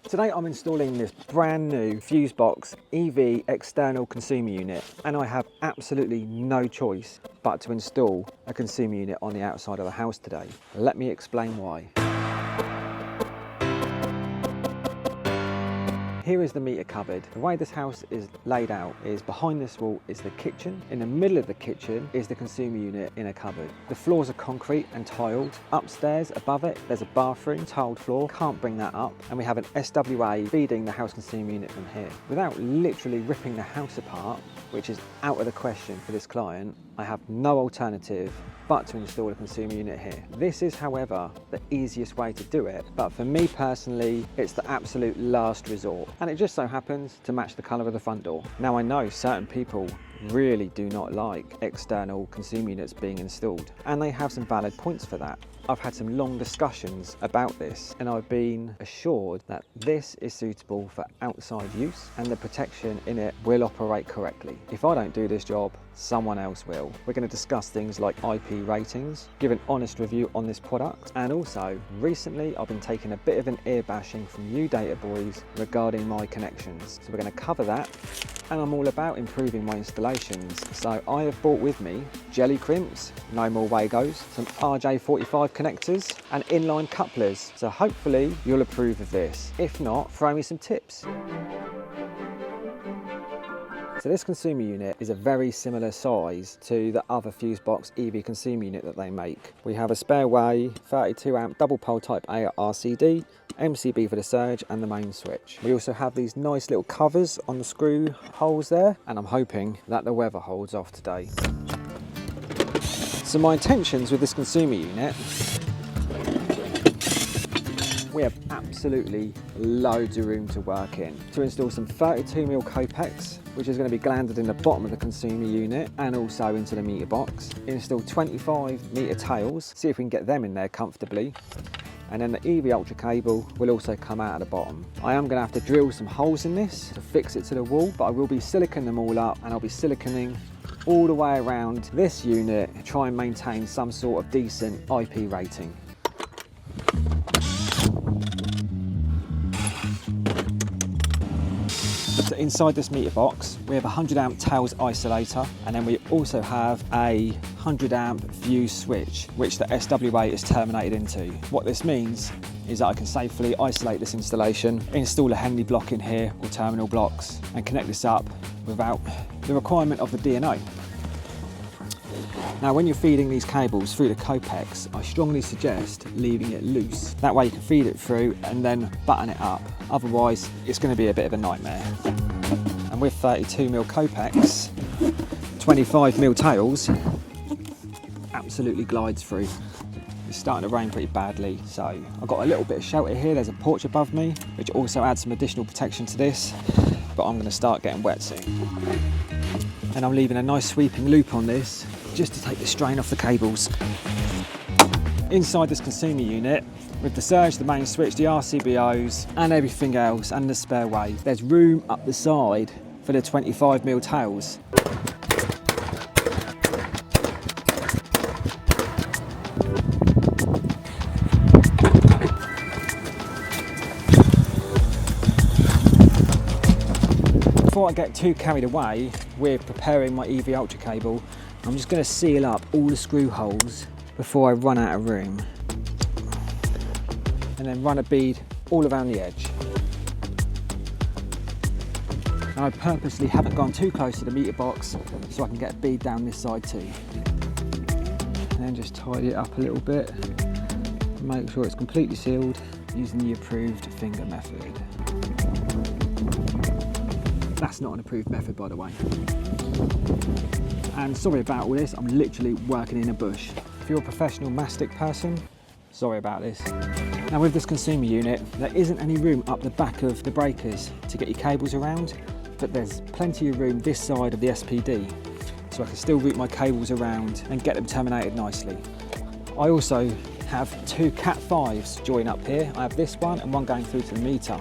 Today I'm installing this brand new FuseBox EV external consumer unit, and I have absolutely no choice but to install a consumer unit on the outside of the house today. Let me explain why. Here is the meter cupboard. The way this house is laid out is behind this wall is the kitchen. In the middle of the kitchen is the consumer unit in a cupboard. The floors are concrete and tiled. Upstairs, above it, there's a bathroom, tiled floor. Can't bring that up. And we have an SWA feeding the house consumer unit from here. Without literally ripping the house apart, which is out of the question for this client, I have no alternative but to install a consumer unit here. This is, however, the easiest way to do it, but for me personally, it's the absolute last resort. And it just so happens to match the colour of the front door. Now I know certain people really do not like external consumer units being installed, and they have some valid points for that. I've had some long discussions about this, and I've been assured that this is suitable for outside use and the protection in it will operate correctly. If I don't do this job, someone else will. We're going to discuss things like IP ratings, give an honest review on this product, and also recently I've been taking a bit of an ear bashing from you data boys regarding my connections. So we're going to cover that, and I'm all about improving my installations. So I have brought with me jelly crimps, no more Wagos, some RJ45 connectors and inline couplers. So hopefully you'll approve of this. If not, throw me some tips. So this consumer unit is a very similar size to the other FuseBox EV consumer unit that they make. We have a spare way 32 amp double pole type A RCD, MCB for the surge and the main switch. We also have these nice little covers on the screw holes there, and I'm hoping that the weather holds off today. So my intentions with this consumer unit, we have absolutely loads of room to work in. To install some 32mm Copex, which is going to be glanded in the bottom of the consumer unit and also into the meter box. Install 25 meter tails, see if we can get them in there comfortably. And then the EV Ultra cable will also come out at the bottom. I am going to have to drill some holes in this to fix it to the wall, but I will be siliconing them all up, and I'll be siliconing all the way around this unit to try and maintain some sort of decent IP rating. So inside this meter box, we have a 100 amp tails isolator, and then we also have a 100 amp fuse switch, which the SWA is terminated into. What this means is that I can safely isolate this installation, install a Henley block in here or terminal blocks, and connect this up without the requirement of the DNO. Now when you're feeding these cables through the Copex, I strongly suggest leaving it loose. That way you can feed it through and then button it up. Otherwise it's going to be a bit of a nightmare. And with 32mm Copex, 25mm tails, absolutely glides through. It's starting to rain pretty badly, so I've got a little bit of shelter here. There's a porch above me, which also adds some additional protection to this, but I'm going to start getting wet soon. And I'm leaving a nice sweeping loop on this just to take the strain off the cables. Inside this consumer unit, with the surge, the main switch, the RCBOs and everything else, and the spare way, there's room up the side for the 25mm tails. Before I get too carried away with preparing my EV Ultra cable, I'm just going to seal up all the screw holes before I run out of room, and then run a bead all around the edge. Now I purposely haven't gone too close to the meter box so I can get a bead down this side too. And then just tidy it up a little bit, make sure it's completely sealed using the approved finger method. That's not an approved method, by the way. And sorry about all this, I'm literally working in a bush. If you're a professional mastic person, sorry about this. Now with this consumer unit, there isn't any room up the back of the breakers to get your cables around, but there's plenty of room this side of the SPD, so I can still route my cables around and get them terminated nicely. I also have two Cat 5s join up here. I have this one and one going through to the meter.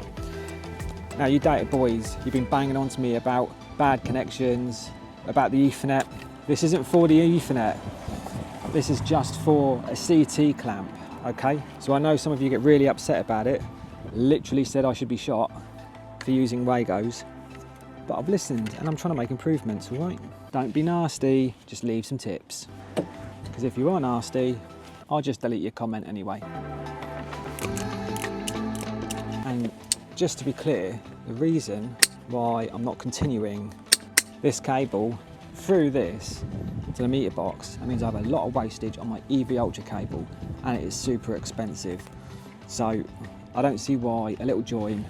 Now you data boys, you've been banging on to me about bad connections, about the Ethernet. This isn't for the Ethernet. This is just for a CT clamp, okay? So I know some of you get really upset about it, literally said I should be shot for using Wagos, but I've listened and I'm trying to make improvements, all right? Don't be nasty, just leave some tips. Because if you are nasty, I'll just delete your comment anyway. And just to be clear, the reason why I'm not continuing this cable through this to the meter box, that means I have a lot of wastage on my EV Ultra cable and it is super expensive. So I don't see why a little join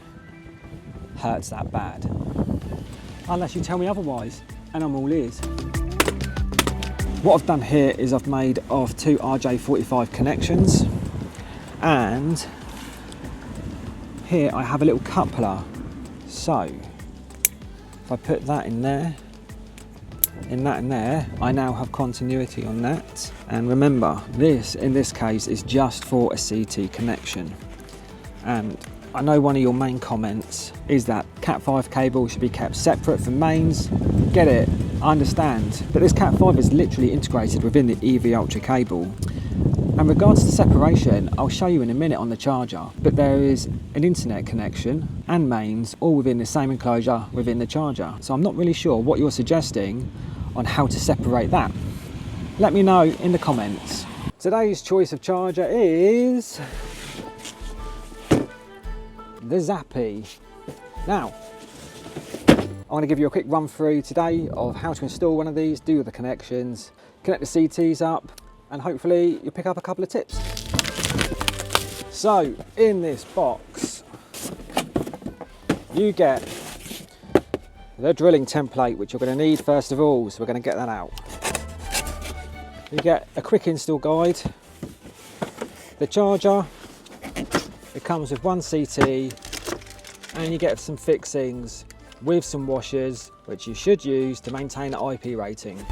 hurts that bad. Unless you tell me otherwise, and I'm all ears. What I've done here is I've made of 2 RJ45 connections, and here I have a little coupler. So if I put that in there, in there, I now have continuity on that. And remember, this in this case is just for a CT connection. And I know one of your main comments is that Cat5 cable should be kept separate from mains. Get it, I understand, but this Cat5 is literally integrated within the EV Ultra cable. And regards to separation, I'll show you in a minute on the charger, but there is an internet connection and mains all within the same enclosure within the charger. So I'm not really sure what you're suggesting on how to separate that. Let me know in the comments. Today's choice of charger is the Zappi. Now, I want to give you a quick run through today of how to install one of these, do the connections, connect the CTs up, and hopefully you'll pick up a couple of tips. So in this box, you get the drilling template, which you're going to need first of all, so we're going to get that out. You get a quick install guide, the charger, it comes with 1 CT, and you get some fixings with some washers, which you should use to maintain the IP rating.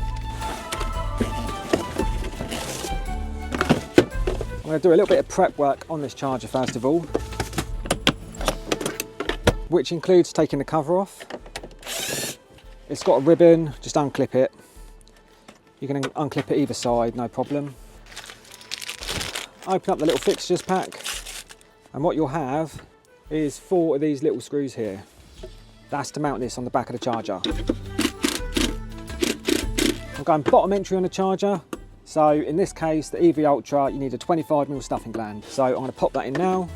I'm going to do a little bit of prep work on this charger first of all, which includes taking the cover off. It's got a ribbon, just unclip it. You can unclip it either side, no problem. Open up the little fixtures pack, and what you'll have is 4 of these little screws here. That's to mount this on the back of the charger. I'm going bottom entry on the charger. So in this case, the EV Ultra, you need a 25mm stuffing gland. So I'm going to pop that in now.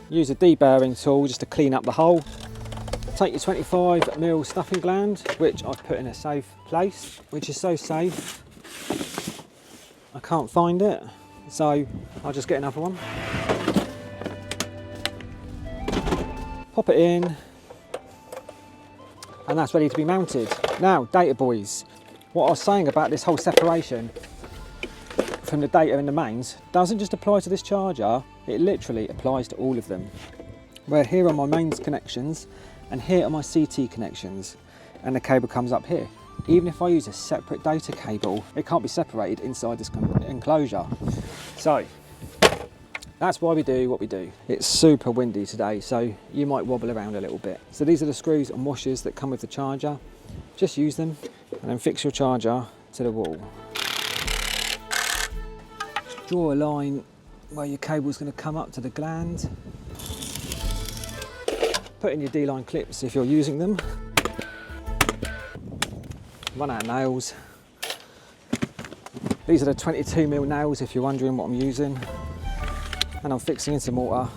Use a deburring tool just to clean up the hole. Take your 25mm stuffing gland, which I've put in a safe place, which is so safe I can't find it. So I'll just get another one. Pop it in, and that's ready to be mounted. Now, data boys. What I was saying about this whole separation from the data in the mains doesn't just apply to this charger, it literally applies to all of them. Where here are my mains connections and here are my CT connections, and the cable comes up here. Even if I use a separate data cable, it can't be separated inside this enclosure. So that's why we do what we do. It's super windy today, so you might wobble around a little bit. So these are the screws and washers that come with the charger. Just use them and then fix your charger to the wall. Draw a line where your cable's going to come up to the gland. Put in your D-line clips if you're using them. Run out of nails. These are the 22mm nails if you're wondering what I'm using. And I'm fixing into mortar,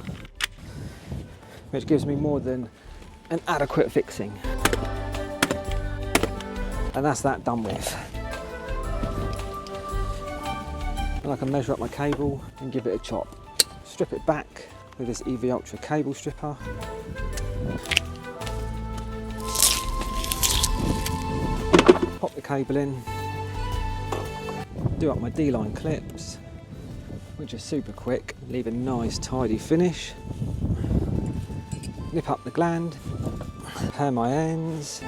which gives me more than an adequate fixing. And that's that done with. And I can measure up my cable and give it a chop. Strip it back with this EV Ultra cable stripper. Pop the cable in. Do up my D-line clips, which are super quick, leave a nice tidy finish. Nip up the gland, pair my ends,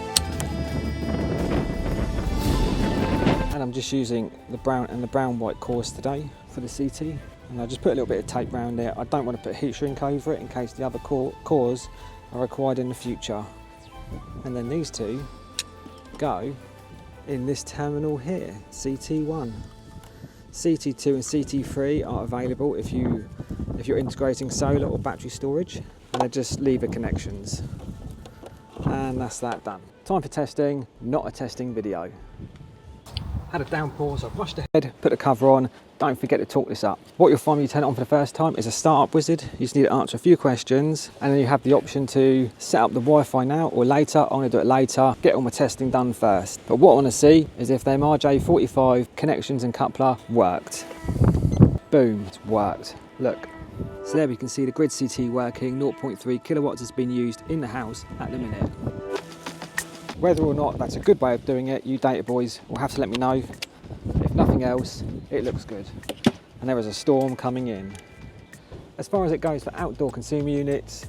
and I'm just using the brown and the brown-white cores today for the CT, and I just put a little bit of tape around it. I don't want to put heat shrink over it in case the other cores are required in the future. And then these two go in this terminal here, CT1. CT2 and CT3 are available if if you're integrating solar or battery storage, and they're just lever connections. And that's that done. Time for testing, not a testing video. Had a downpour, so I've rushed ahead, put the cover on. Don't forget to torque this up. What you'll find when you turn it on for the first time is a startup wizard. You just need to answer a few questions, and then you have the option to set up the Wi-Fi now or later. I'm going to do it later, get all my testing done first. But what I want to see is if them RJ45 connections and coupler worked. Boom, it's worked. Look. So there we can see the grid CT working. 0.3 kilowatts has been used in the house at the minute. Whether or not that's a good way of doing it, you data boys will have to let me know. If nothing else, it looks good. And there is a storm coming in. As far as it goes for outdoor consumer units,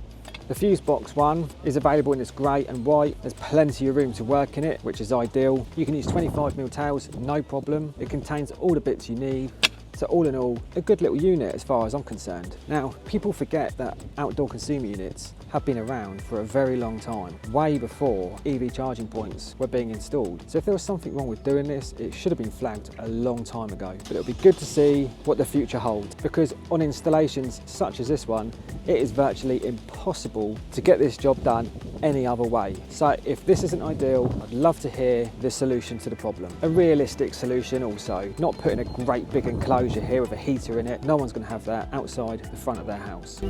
the FuseBox one is available in this grey and white. There's plenty of room to work in it, which is ideal. You can use 25mm tails, no problem. It contains all the bits you need. So all in all, a good little unit as far as I'm concerned. Now, people forget that outdoor consumer units have been around for a very long time, way before EV charging points were being installed. So if there was something wrong with doing this, it should have been flagged a long time ago. But it'll be good to see what the future holds, because on installations such as this one, it is virtually impossible to get this job done any other way. So if this isn't ideal, I'd love to hear the solution to the problem. A realistic solution also, not putting a great big enclosure here with a heater in it. No one's going to have that outside the front of their house.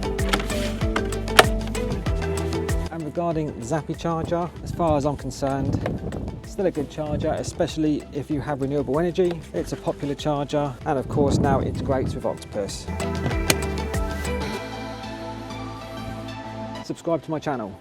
And regarding the Zappi charger, as far as I'm concerned, still a good charger, especially if you have renewable energy. It's a popular charger, and of course now it integrates with Octopus. Subscribe to my channel.